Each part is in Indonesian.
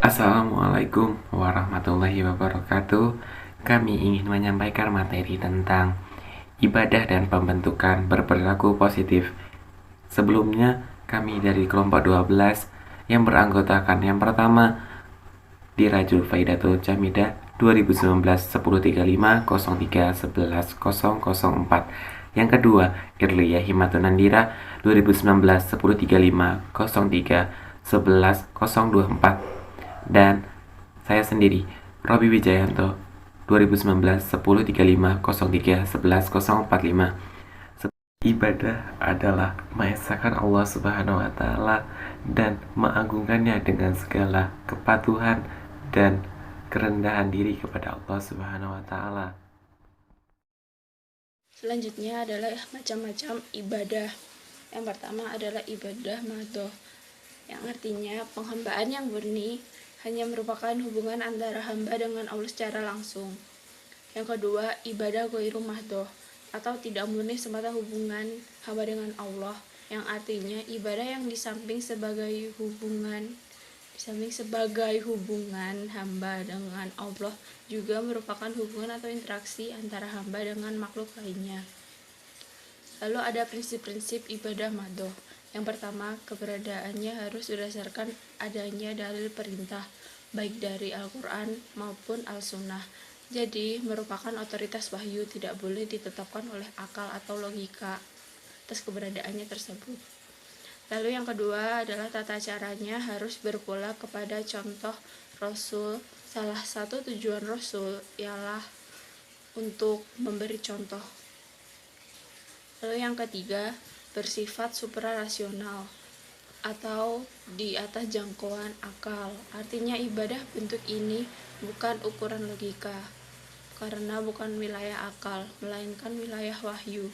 Assalamualaikum warahmatullahi wabarakatuh. Kami ingin menyampaikan materi tentang ibadah dan pembentukan berperilaku positif. Sebelumnya, kami dari kelompok 12 yang beranggotakan yang pertama Dirajul Faidatul Jamidah 2019 1035 03 11 004. Yang kedua, Irliya Himatunandira 2019 1035 03 11 024. Dan saya sendiri, Robi Wijayanto 2019 1035 03 11 045. Ibadah adalah mengesahkan Allah Subhanahu wa taala dan mengagungkannya dengan segala kepatuhan dan kerendahan diri kepada Allah Subhanahu wa taala. Selanjutnya adalah macam-macam ibadah. Yang pertama adalah ibadah madho, yang artinya penghambaan yang murni, hanya merupakan hubungan antara hamba dengan Allah secara langsung. Yang kedua, ibadah ghairu madho, atau tidak murni semata hubungan hamba dengan Allah, yang artinya ibadah yang di samping sebagai hubungan hamba dengan Allah juga merupakan hubungan atau interaksi antara hamba dengan makhluk lainnya. Lalu ada prinsip-prinsip ibadah madho. Yang pertama, keberadaannya harus berdasarkan adanya dalil perintah, baik dari Al-Quran maupun Al-Sunnah. Jadi, merupakan otoritas wahyu, tidak boleh ditetapkan oleh akal atau logika atas keberadaannya tersebut. Lalu yang kedua adalah tata caranya harus berpula kepada contoh Rasul. Salah satu tujuan Rasul ialah untuk memberi contoh. Lalu yang ketiga, bersifat suprarasional atau di atas jangkauan akal. Artinya ibadah bentuk ini bukan ukuran logika, karena bukan wilayah akal, melainkan wilayah wahyu.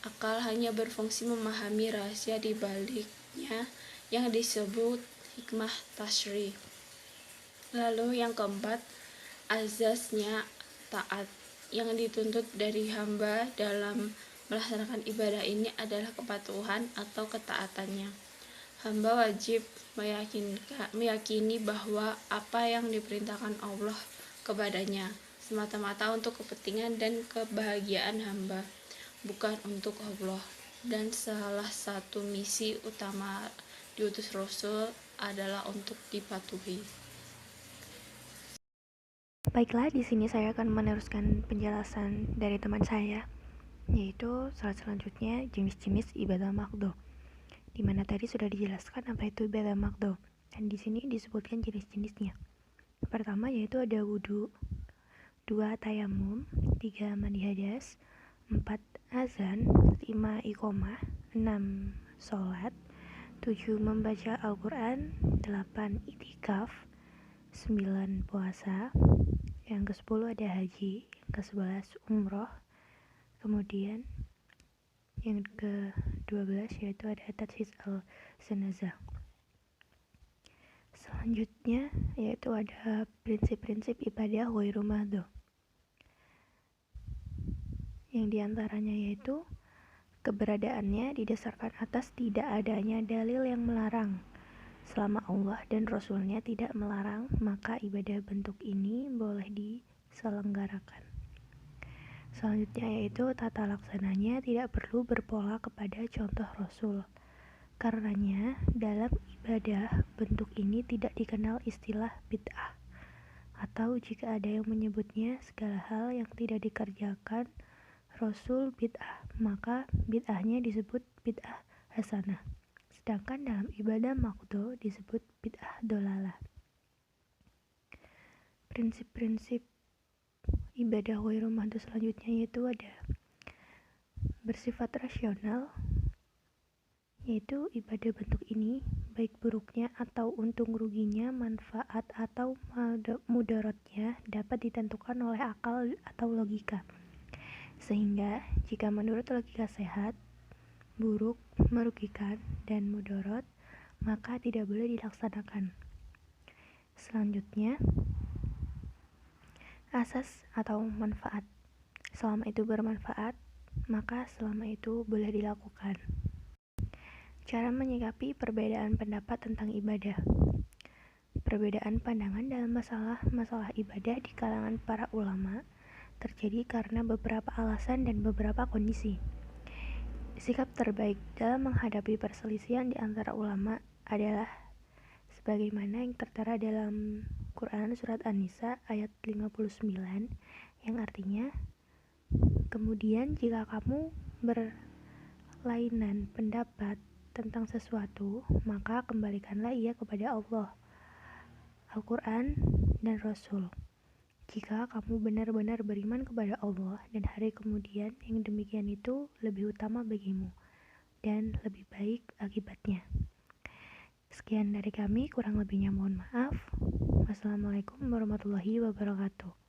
Akal hanya berfungsi memahami rahasia di baliknya yang disebut hikmah tasyri. Lalu yang keempat, azasnya taat. Yang dituntut dari hamba dalam melaksanakan ibadah ini adalah kepatuhan atau ketaatannya. Hamba wajib meyakini bahwa apa yang diperintahkan Allah kepadanya semata-mata untuk kepentingan dan kebahagiaan hamba, bukan untuk Allah. Dan salah satu misi utama diutus Rasul adalah untuk dipatuhi. Baiklah, di sini saya akan meneruskan penjelasan dari teman saya, yaitu selanjutnya jenis-jenis ibadah makdo. Di mana tadi sudah dijelaskan apa itu ibadah makdo, dan di sini disebutkan jenis-jenisnya. Pertama yaitu ada wudhu, 2 tayamum, 3 mandi hadas, 4 azan, 5 iqomah, 6 sholat, 7 membaca Al-Quran, 8 itikaf, 9 puasa, yang ke-10 ada haji, yang ke-11 umroh, kemudian yang ke-12 yaitu ada tajhiz al-zanazah. Selanjutnya yaitu ada prinsip-prinsip ibadah ghairu madho, yang diantaranya yaitu keberadaannya didasarkan atas tidak adanya dalil yang melarang. Selama Allah dan Rasulnya tidak melarang, maka ibadah bentuk ini boleh diselenggarakan. Selanjutnya yaitu tata laksananya tidak perlu berpola kepada contoh Rasul. Karenanya dalam ibadah bentuk ini tidak dikenal istilah bid'ah, atau jika ada yang menyebutnya segala hal yang tidak dikerjakan Rasul bid'ah, maka bid'ahnya disebut bid'ah hasanah. Sedangkan dalam ibadah makdo disebut bid'ah dolalah. Prinsip-prinsip ibadah ghairu madho selanjutnya yaitu ada bersifat rasional, yaitu ibadah bentuk ini baik buruknya atau untung ruginya, manfaat atau mudaratnya dapat ditentukan oleh akal atau logika. Sehingga jika menurut logika sehat, buruk, merugikan, dan mudarat, maka tidak boleh dilaksanakan. Selanjutnya, asas atau manfaat. Selama itu bermanfaat, maka selama itu boleh dilakukan. Cara menyikapi perbedaan pendapat tentang ibadah. Perbedaan pandangan dalam masalah ibadah di kalangan para ulama terjadi karena beberapa alasan dan beberapa kondisi. Sikap terbaik dalam menghadapi perselisihan di antara ulama adalah sebagaimana yang tertera dalam Quran Surat An-Nisa ayat 59 yang artinya, kemudian jika kamu berlainan pendapat tentang sesuatu, maka kembalikanlah ia kepada Allah, Al-Quran, dan Rasul. Jika kamu benar-benar beriman kepada Allah dan hari kemudian, yang demikian itu lebih utama bagimu dan lebih baik akibatnya. Sekian dari kami, kurang lebihnya mohon maaf. Wassalamualaikum warahmatullahi wabarakatuh.